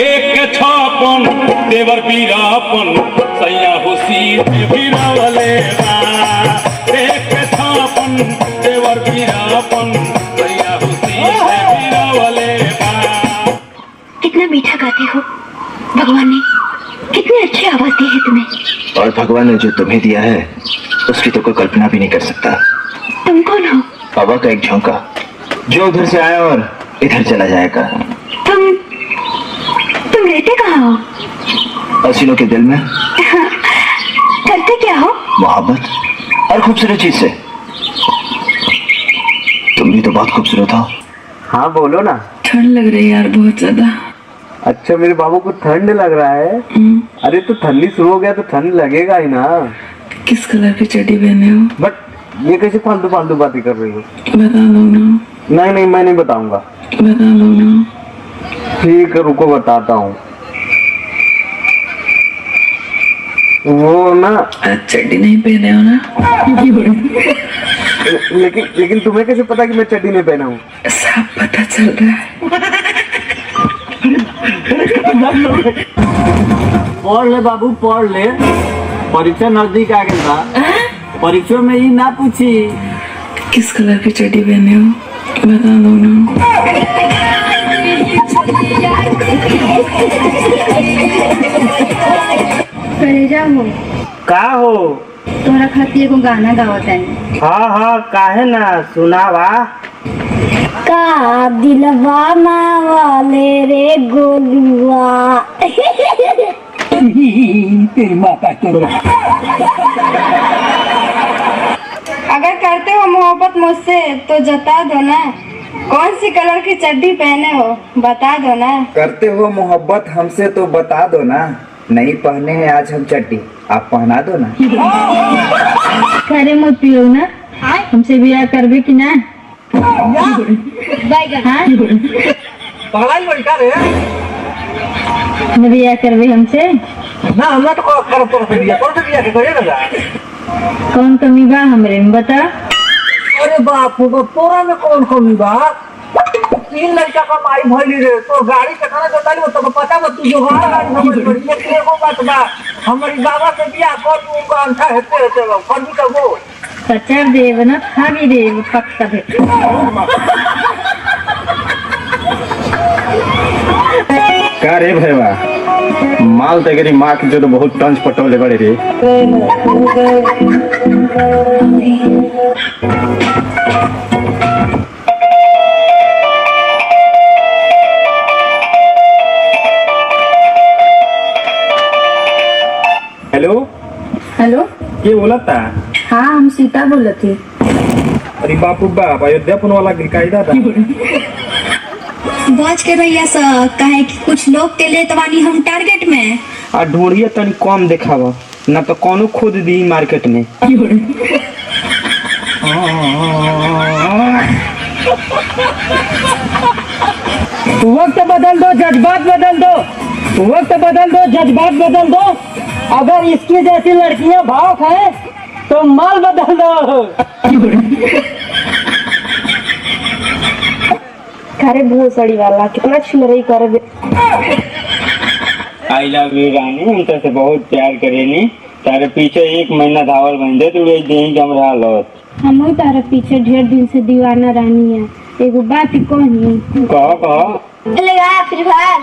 एक छापन देवर बीरापन सैया हुसी बीरावले बा। एक छापन देवर बीरापन सैया हुसी बीरावले बा। कितना मीठा गाते हो, भगवान ने कितनी अच्छी आवाज दी है तुम्हें। और भगवान ने जो तुम्हें दिया है उसकी तो कोई कल्पना भी नहीं कर सकता। तुम कौन हो? हवा का एक झोंका जो उधर से आया और इधर चला जाएगा। तुम रहते कहाँ हो? हसीनों के दिल में। करते क्या हो? मोहब्बत और खूबसूरत चीज से। तुम भी तो बहुत खूबसूरत हो। हाँ बोलो ना। ठंड लग रही है यार बहुत ज्यादा। अच्छा मेरे बाबू को ठंड लग रहा है। अरे तो ठंडी शुरू हो गया तो ठंड लगेगा ही ना। किस कलर की चड्डी पहने हो? बट ये कैसे फालतू फालतू बातें कर रही हो? बता दो ना। नहीं नहीं मैं नहीं बताऊंगा। बता दो ना। ठीक है रुको बताता हूँ। वो ना चड्डी नहीं पहने हो ना? लेकिन तुम्हें कैसे पता कि मैं चड्डी नहीं पहना हूँ? सब पता चल रहा है। पढ़ ले बाबू पढ़ ले, परीक्षा नजदीक आ गई बा। परीक्षा में ही ना पूछी। किस कलर की चड्डी पहने हो? बता दो ना। कलेजा हो का हो? तोरा खातिर एगो गाना गावत है। हाँ हाँ काहे ना सुनावा। का दिलवा मावाले रे गोलुआ। तेरी माता तो। अगर करते हो मोहब्बत मुझसे तो जता दो ना। कौन सी कलर की चड्डी पहने हो बता दो ना। करते हो मोहब्बत हमसे तो बता दो ना। नहीं पहने हैं आज हम चड्डी, आप पहना दो ना। करे मत पियो ना, हमसे ब्याह करबे कि ना? हाँ? ब्याह करबे हमसे? ना हमरा तो कर दिया के करेगा। कौन कमी बा हमरे में बता। अरे बाप रे तोरा में कौन कमी बा? 3 लड़का का माई भइली रे। तो गाड़ी चलाना जोता नहीं तो पता बा तू जो गाड़ी समझ पड़ी है कि एगो बात बा। हमारी बाबा के बियाह कर तू को अंठा हेते कर भी करबो। कचर देव ना खा भी देव पक्का दे। का रे भैया माल तेरी माँ की जो तो बहुत टंच पटोले बड़े रे। हेलो हेलो ये बोला था? हाँ हम सीता बोला थी। अरे बाप रे बाप अयोध्या पुन वाला गिरकाईदा था। बच के भैया सा कहे कि कुछ लोग के लिए तवानी हम टारगेट में। आ ढूंढिए तनी कम देखावा ना तो कौनो खुद दी मार्केट में। वक्त बदल दो जज्बात बदल दो। वक्त बदल दो जज्बात बदल दो। अगर इसकी जैसी लड़कियां भावुक हैं तो माल बदल दो। खरे भूसड़ी वाला कितना छिलरई कर दे। आई लव यू रानी, हम तुझसे बहुत प्यार करेनी। तारे पीछे 1 महीना धावल बन दे तू देही जम रहा लौट। हम तारा पीछे ढेर दिन से दीवाना रानी है। एगो बात कही। कहो लगा फिर भार।